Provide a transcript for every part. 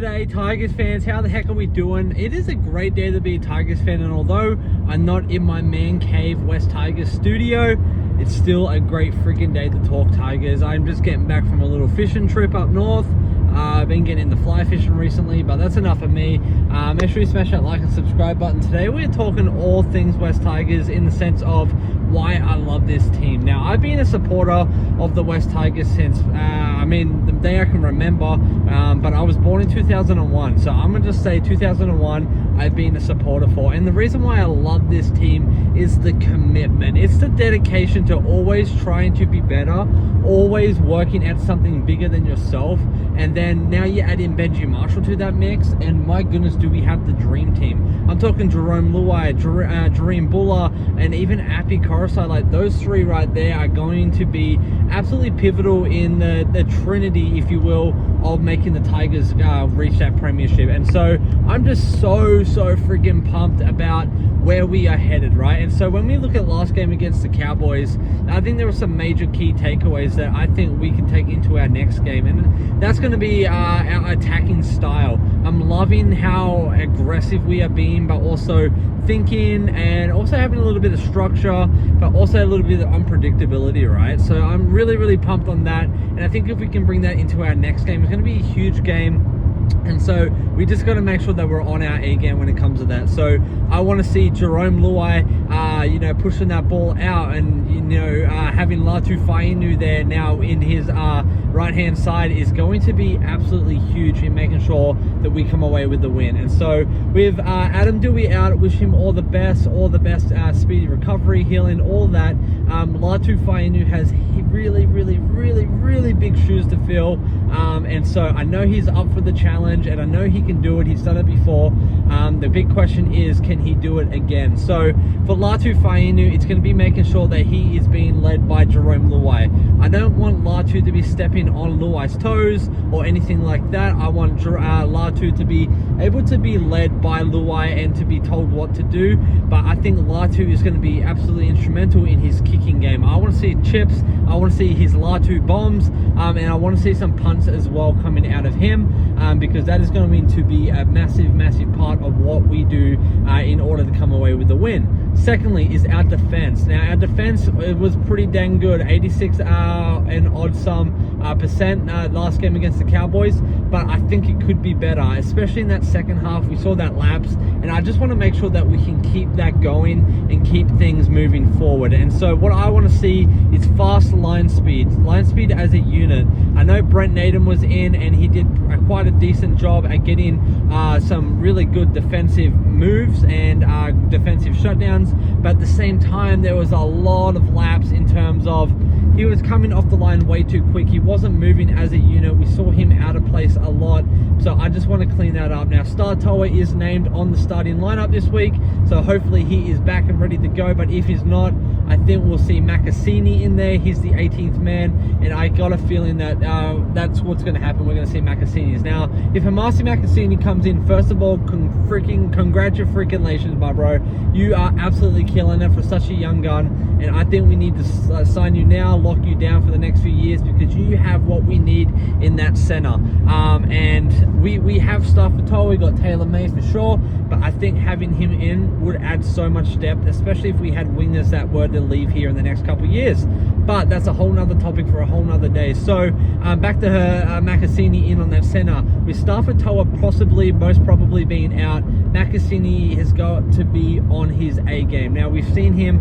G'day Tigers fans, how the heck are we doing? It is a great day to be a Tigers fan, and although I'm not in my man cave West Tigers studio, it's still a great freaking day to talk Tigers. I'm just getting back from a little fishing trip up north. I've been getting into fly fishing recently, but that's enough of me. Make sure you smash that like and subscribe button. Today we're talking all things West Tigers in the sense of why I love this team. Now, I've been a supporter of the West Tigers since, the day I can remember, but I was born in 2001, so I'm gonna just say 2001 I've been a supporter for. And the reason why I love this team is the commitment. It's the dedication to always trying to be better, always working at something bigger than yourself. And then now you add in Benji Marshall to that mix, and my goodness, do we have the dream team. I'm talking Jerome Luai, Dream Buller, and even Appy Coruscant. Like, those three right there are going to be absolutely pivotal in the trinity, if you will, of making the Tigers reach that premiership. And so I'm just so freaking pumped about where we are headed, right? And so when we look at last game against the Cowboys, I think there were some major key takeaways that I think we can take into our next game, and that's going to be our attacking style. I'm loving how aggressive we are being, but also thinking, and also having a little bit of structure, but also a little bit of unpredictability, right? So I'm really pumped on that, and I think if we can bring that into our next game, it's going to be a huge game. And so we just got to make sure that we're on our A game when it comes to that. So I want to see Jerome Luai, pushing that ball out, and having Latu Fainu there now in his right hand side is going to be absolutely huge in making sure that we come away with the win. And so with Adam Dewey out, wish him all the best speedy recovery, healing, all that. Latu Fainu has really big shoes to fill, and so I know he's up for the challenge, and I know he can do it. He's done it before. The big question is, can he do it again? So for Latu Fainu, it's going to be making sure that he is being led by Jerome Luai. I don't want Latu to be stepping on Luai's toes or anything like that. I want Latu to be able to be led by Luai and to be told what to do. But I think Latu is going to be absolutely instrumental in his kicking game. I want to see chips, I want to see his Latu bombs, and I want to see some punts as well coming out of him, because that is going to be a massive part of what we do in order to come away with the win. Secondly is our defense. Now, our defense, it was pretty dang good, 86 and odd some percent last game against the Cowboys, but I think it could be better, especially in that second half. We saw that lapse, and I just want to make sure that we can keep that going and keep things moving forward. And so what I want to see is fast line speed as a unit. I know Brent Naden was in, and he did quite a decent job at getting some really good defensive moves and defensive shutdowns, but at the same time there was a lot of laps in terms of he was coming off the line way too quick. He wasn't moving as a unit. We saw him out of place a lot. So I just want to clean that up. Now, Star Toa is named on the starting lineup this week, so hopefully he is back and ready to go. But if he's not, I think we'll see Makasini in there. He's the 18th man, and I got a feeling that that's what's going to happen. We're going to see Makasini's. Now, if Hamasi Makasini comes in, first of all, congratulations, my bro. You are absolutely killing it for such a young gun, and I think we need to sign you now, lock you down for the next few years, because you have what we need in that center. And we have stuff for Toa. We got Taylor May for sure, but I think having him in would add so much depth, especially if we had wingers that were to leave here in the next couple of years. But that's a whole nother topic for a whole nother day. So back to her, Makasini in on that center. With Stafford Toa most probably being out, Makasini has got to be on his A game. Now, we've seen him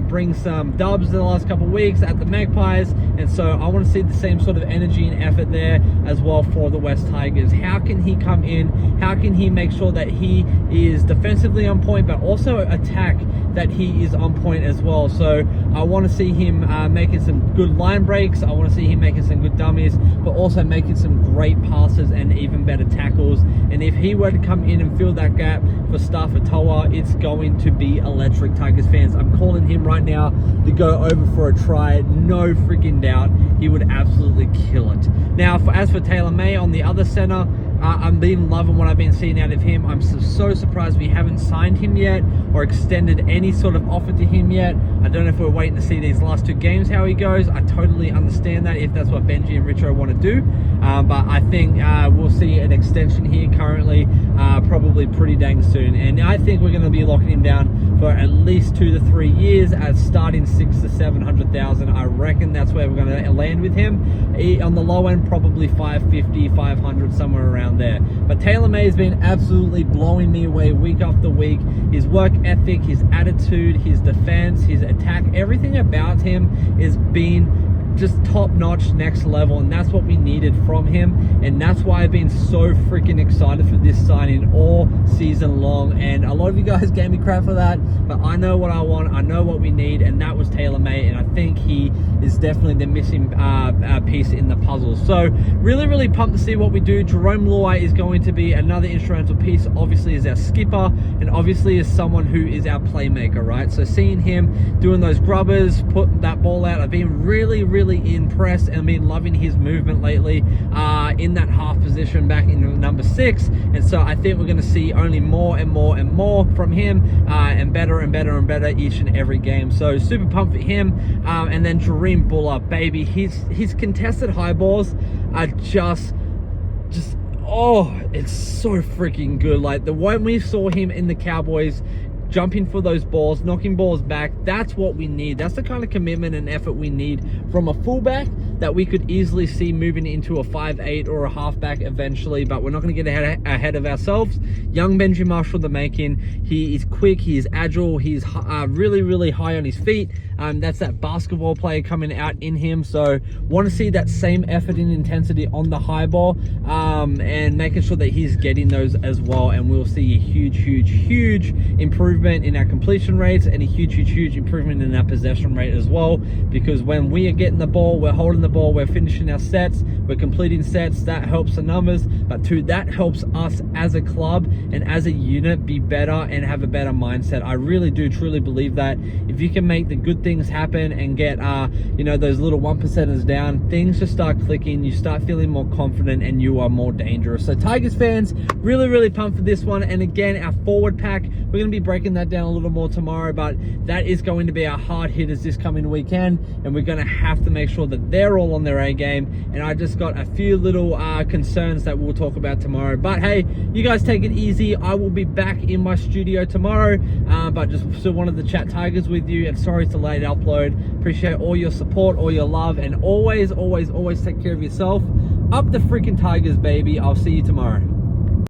bring some dubs the last couple of weeks at the Magpies, and so I want to see the same sort of energy and effort there as well for the West Tigers. How can he come in? How can he make sure that he is defensively on point, but also attack that he is on point as well? So I want to see him making some good line breaks. I want to see him making some good dummies, but also making some great passes and even better tackles. And if he were to come in and fill that gap for Stafford Toa, it's going to be electric, Tigers fans. I'm calling him right now to go over for a try. No freaking doubt, he would absolutely kill it. Now, as for Taylor May on the other center, I'm been loving what I've been seeing out of him. I'm so surprised we haven't signed him yet or extended any sort of offer to him yet. I don't know if we're waiting to see these last 2 games how he goes. I totally understand that if that's what Benji and Richo want to do. But I think we'll see an extension here currently, probably pretty dang soon. And I think we're going to be locking him down for at least 2 to 3 years at starting 600,000 to 700,000. I reckon that's where we're going to land with him. On the low end, probably 550, 500, somewhere around there. But Taylor May has been absolutely blowing me away week after week. His work ethic, his attitude, his defense, his attack, everything about him is being just top notch, next level, and that's what we needed from him. And that's why I've been so freaking excited for this signing all season long. And a lot of you guys gave me crap for that, but I know what I want, I know what we need, and that was Taylor May. And I think he is definitely the missing piece in the puzzle. So really pumped to see what we do. Jerome Luai is going to be another instrumental piece, obviously as our skipper, and obviously as someone who is our playmaker, right? So seeing him doing those grubbers, putting that ball out, I've been really impressed and been loving his movement lately in that half position back in number 6. And so I think we're going to see only more and more from him, and better each and every game. So super pumped for him. And then Jareem Buller, baby, his contested high balls are just oh, it's so freaking good. Like the way we saw him in the Cowboys, jumping for those balls, knocking balls back, that's what we need. That's the kind of commitment and effort we need from a fullback that we could easily see moving into a 5'8" or a halfback eventually, but we're not going to get ahead of ourselves. Young Benji Marshall, the making. He is quick, he is agile, he's really high on his feet. That's that basketball player coming out in him. So want to see that same effort and intensity on the high ball, and making sure that he's getting those as well. And we'll see a huge improvement in our completion rates, and a huge improvement in our possession rate as well, because when we are getting the ball, we're holding the ball, we're finishing our sets, we're completing sets. That helps the numbers, but too, that helps us as a club and as a unit be better and have a better mindset. I really do truly believe that if you can make the good things happen and get you know, those little 1%ers down, things just start clicking, you start feeling more confident, and you are more dangerous. So Tigers fans, really pumped for this one. And again, our forward pack, we're going to be breaking that down a little more tomorrow, but that is going to be our hard hitters this coming weekend, and we're going to have to make sure that they're all on their A game. And I just got a few little concerns that we'll talk about tomorrow. But hey, you guys take it easy. I will be back in my studio tomorrow, but just still wanted to chat Tigers with you, and sorry to late upload. Appreciate all your support, all your love, and always take care of yourself. Up the freaking Tigers, baby. I'll see you tomorrow.